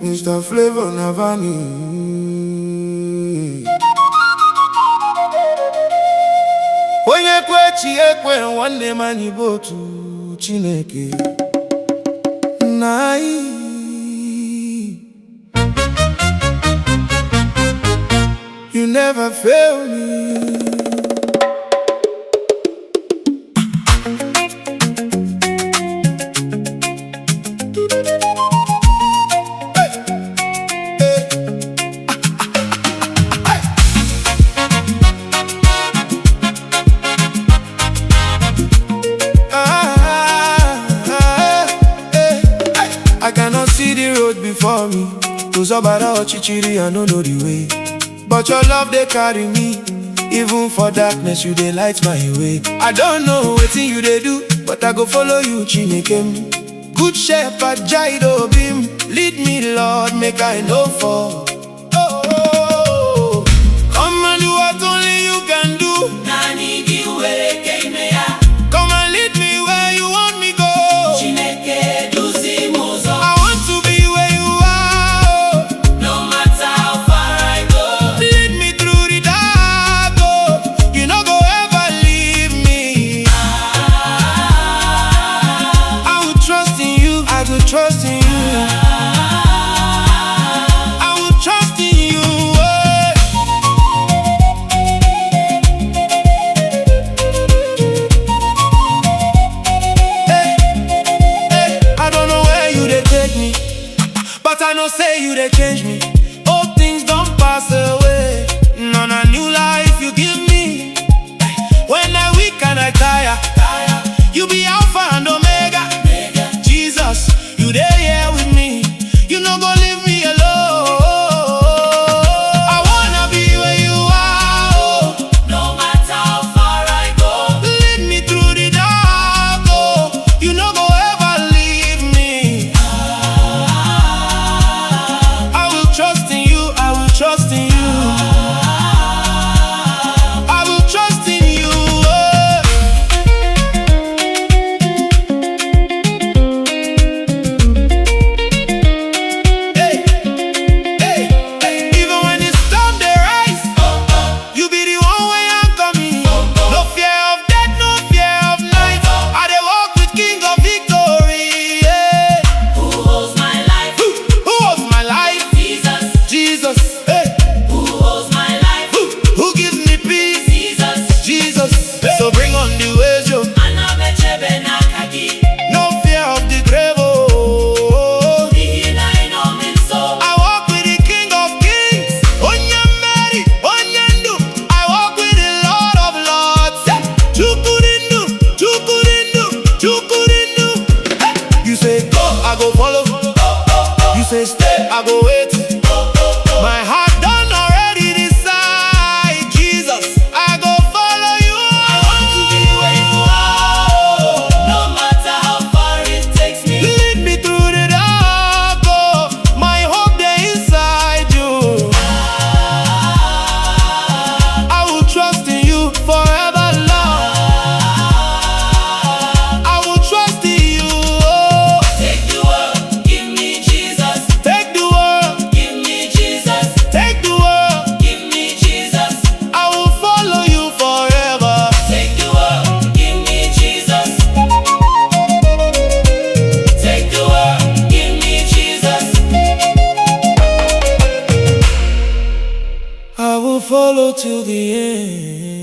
Mr. Flavour Navani. Onye kwe chi ekwe nwanne mani botu Chineke nai. You never fail me. I cannot see the road before me. Those obara ochichiri, I don't know the way. But your love, they carry me. Even for darkness, you they light my way. I don't know what thing you they do, but I go follow you, Chinekem. Good shepherd, Jaido Bim. Lead me, Lord, make I know fall. Oh, oh, oh. Come and do what only you can do. Come and lead me where you want me go. I want to be where you are. No matter how far I go. Lead me through the dark, oh. You no go ever leave me. I will trust in you. I will trust in you. I will trust in you. I don't know where you they take me, but I know say you they change me. Old things don't pass away. None a new life you give me. When I weak and I tire, you be Alpha and Omega. Jesus, you there here with me. You no go leave me alone. I wanna be where you are, oh. No matter how far I go. Lead me through the dark, oh. You no go ever leave me. I will trust in you. I will trust in you. I will trust in you. Hey, hey, hey. Even when the storm they rise, you be the one way I'm coming. No fear of death, no fear of night. I dey walk with King of Victory. Yeah. Who holds my life? Who holds my life? Jesus. Jesus. Hey. Who holds my life? Who gives me peace? Jesus. Jesus. So bring on the waves, yo. Anabechebe na kagi. No fear of the grave, oh. Ihina inominso. I walk with the King of Kings. Onyameri, Onyendu. I walk with the Lord of Lords. Chukurindu, Chukurindu, Chukurindu. Hey. You say go, I go follow. You say stay, I go wait. My heart done already decide. Jesus, I go follow you. I want to be where you are. No matter how far it takes me. Lead me through the dark, oh. My hope they inside you. I will trust in you forever, Lord. I will trust in you, oh. Take the world, give me Jesus. Take the world, Give me Jesus. take the world. Give me Jesus. I will follow you forever. Take the world, give me Jesus. Take the world, give me Jesus. I will follow till the end.